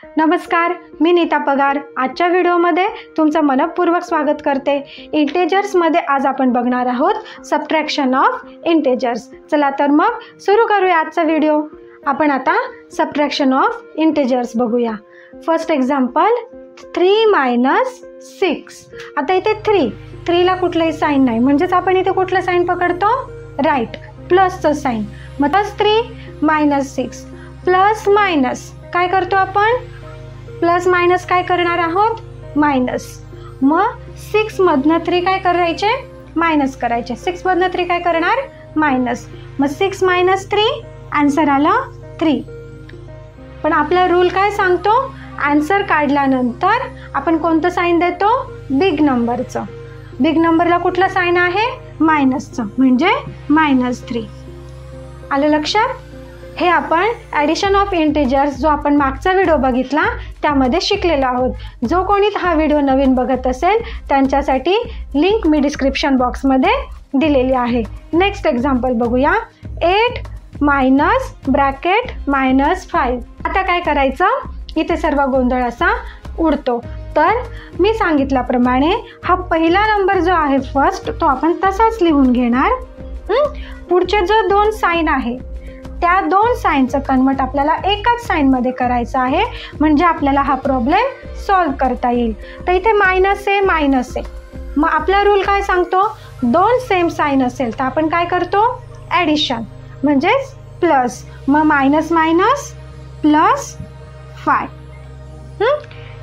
नमस्कार, मी नीता पगार. आजच्या व्हिडिओमध्ये तुमचं मनपूर्वक स्वागत करते. इंटेजर्समध्ये आज आपण बघणार आहोत सबट्रॅक्शन ऑफ इंटेजर्स. चला तर मग सुरू करूया आजचा व्हिडिओ. आपण आता सबट्रॅक्शन ऑफ इंटेजर्स बघूया. First example 3 - 6. आता इथे 3ला कुठलंही साईन नाही, म्हणजेच आपण इथे कुठलं साईन पकडतो? राईट, प्लसचं साईन. मग 3 - 6 प्लस मायनस काय करतो आपण? प्लस मायनस काय करणार आहोत? मायनस. मग 6मधनं 3 काय करायचे? मायनस करायचे. 6मधनं 3 काय करणार? मायनस. मग 6 - 3 आन्सर आला 3. पण आपला रूल काय सांगतो? आन्सर काढल्यानंतर आपण कोणतं साईन देतो? बिग नंबरचं. बिग नंबरला कुठलं साईन आहे? मायनसचं, म्हणजे -3. आलं लक्षात? हे आपण ॲडिशन ऑफ इंटेजर्स जो आपण मागचा व्हिडिओ बघितला त्यामध्ये शिकलेलो आहोत. जो कोणी हा व्हिडिओ नवीन बघत असेल त्यांच्यासाठी लिंक मी डिस्क्रिप्शन बॉक्समध्ये दिलेली आहे. नेक्स्ट एक्झाम्पल बघूया. 8 - -5. आता काय करायचं? इथे सर्व गोंधळ असा उडतो. तर मी सांगितल्याप्रमाणे हा पहिला नंबर जो आहे फर्स्ट तो आपण तसाच लिहून घेणार. पुढचे जो 2 साईन आहे त्या 2 साईनचं कन्वर्ट आपल्याला एकाच साईनमध्ये करायचं आहे, म्हणजे आपल्याला हा प्रॉब्लेम सॉल्व्ह करता येईल. तर इथे मायनस आहे. मग आपला रूल काय सांगतो? 2 सेम साईन असेल तर आपण काय करतो? ॲडिशन, म्हणजेच प्लस. मग -- +5.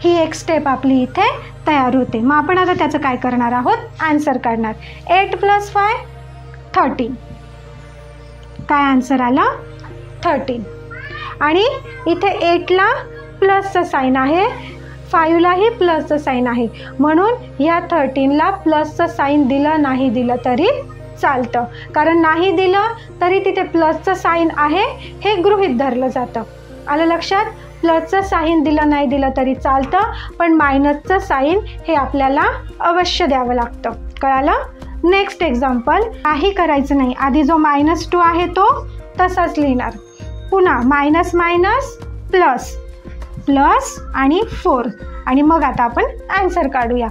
ही एक स्टेप आपली इथे तयार होते. मग आपण आता त्याचं काय करणार आहोत? आन्सर काढणार. 8 + 5 13. काय आन्सर आला? 13. आणि इथे 8ला प्लसचं साईन आहे, 5लाही प्लसचं साईन आहे, म्हणून ह्या 13ला प्लसचं साईन दिलं नाही दिलं तरी चालतं. कारण नाही दिलं तरी तिथे प्लसचं साईन आहे हे गृहीत धरलं जातं. आलं लक्षात? प्लसचं साईन दिलं नाही दिलं तरी चालतं, पण मायनसचं साईन हे आपल्याला अवश्य द्यावं लागतं. कळालं? Next example. काही करायचं नाही, आधी जो -2 आहे तो तसाच लिहिणार. पुन्हा प्लस आणि 4. आणि मग आता आपण आन्सर काढूया.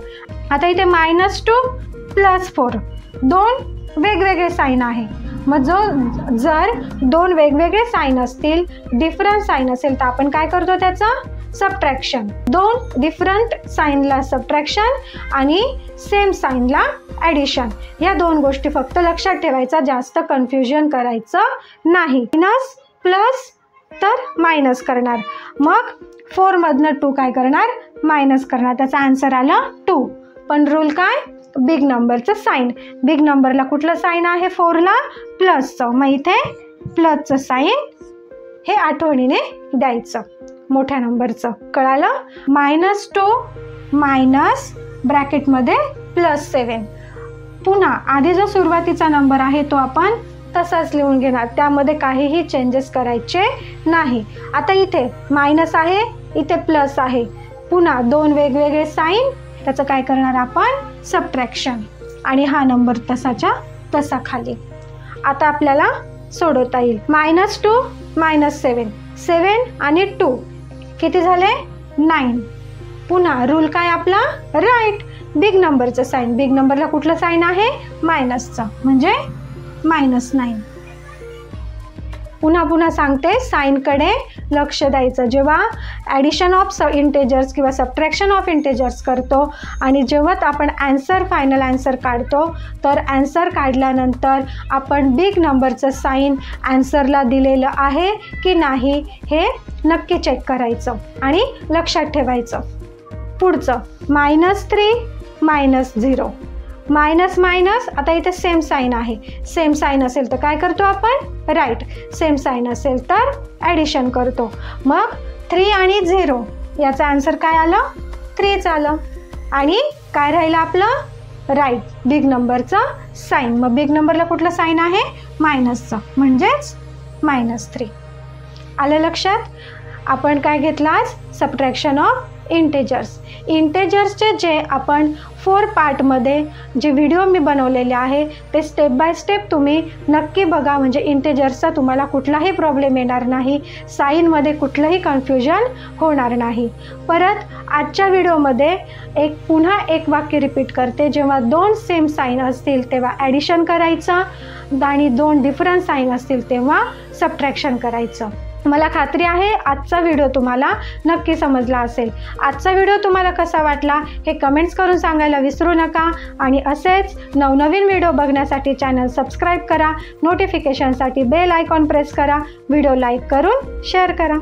आता इथे -2 + 4 2 वेगवेगळे साईन आहे. मग जर 2 वेगवेगळे साईन असतील, डिफरंट साईन असेल तर आपण काय करतो? त्याचं सबट्रॅक्शन. 2 डिफरंट साईनला सबट्रॅक्शन आणि सेम साईनला ॲडिशन. या 2 गोष्टी फक्त लक्षात ठेवायचा, जास्त कन्फ्युजन करायचं नाही. प्लस तर मायनस करणार. मग 4मधनं 2 काय करणार? मायनस करणार. त्याचा आन्सर आला 2. पण रूल काय? बिग नंबरचं साईन. बिग नंबरला कुठलं साईन आहे? 4ला प्लसचं. मग इथे प्लसचं साईन हे आठवणीने द्यायचं मोठ्या नंबरचं. कळालं? -2 ब्रॅकेटमध्ये +7. पुन्हा आधी जो सुरुवातीचा नंबर आहे तो आपण तसाच लिहून घेणार, त्यामध्ये काहीही चेंजेस करायचे नाही. आता इथे मायनस आहे, इथे प्लस आहे, पुन्हा 2 वेगवेगळे साईन, त्याचं काय करणार आपण? सबट्रॅक्शन. आणि हा नंबर तसाच्या तसा खाली. आता आपल्याला सोडवता येईल. -2 - 7 आणि 2 किती झाले? 9. पुन्हा रूल काय आपला? राईट, बिग नंबरचं साईन. बिग नंबरला कुठलं साईन आहे? मायनसचं, म्हणजे -9. पुन्हा सांगते, साईनकडे लक्ष द्यायचं. जेव्हा ॲडिशन ऑफ इंटेजर्स किंवा सबट्रॅक्शन ऑफ इंटेजर्स करतो आणि जेव्हा आपण फायनल ॲन्सर काढतो, तर ॲन्सर काढल्यानंतर आपण बिग नंबरचं साईन ॲन्सरला दिलेलं आहे की नाही हे नक्की चेक करायचं आणि लक्षात ठेवायचं. पुढचं -3 - 0. मायनस आता इथे सेम साईन आहे. सेम साईन असेल तर काय करतो आपण? राईट, सेम साईन असेल तर ॲडिशन करतो. मग 3 आणि 0 याचा आन्सर काय आलं? 3च आलं. आणि काय राहिलं आपलं? राईट, बिग नंबरचं साईन. मग बिग नंबरला कुठलं साईन आहे? मायनसचं, म्हणजेच -3. आलं लक्षात? आपण काय घेतलं आज? सबट्रॅक्शन ऑफ इंटेजर्सचे जे आपण 4 पार्टमध्ये जे व्हिडिओ मी बनवलेले आहे ते स्टेप बाय स्टेप तुम्ही नक्की बघा, म्हणजे इंटेजर्सचा तुम्हाला कुठलाही प्रॉब्लेम येणार नाही, साईनमध्ये कुठलंही कन्फ्युजन होणार नाही. परत आजच्या व्हिडिओमध्ये पुन्हा एक वाक्य रिपीट करते. जेव्हा 2 सेम साईन असतील तेव्हा ॲडिशन करायचं आणि 2 डिफरंट साईन असतील तेव्हा सबट्रॅक्शन करायचं. मला खात्री आहे आजचा व्हिडिओ तुम्हाला नक्की समजला असेल. आजचा व्हिडिओ तुम्हाला कसा वाटला हे कमेंट्स करून सांगायला विसरू नका आणि असेच नवनवीन व्हिडिओ बघण्यासाठी चॅनल सबस्क्राईब करा, नोटिफिकेशनसाठी बेल आयकॉन प्रेस करा, व्हिडिओ लाईक करून शेअर करा.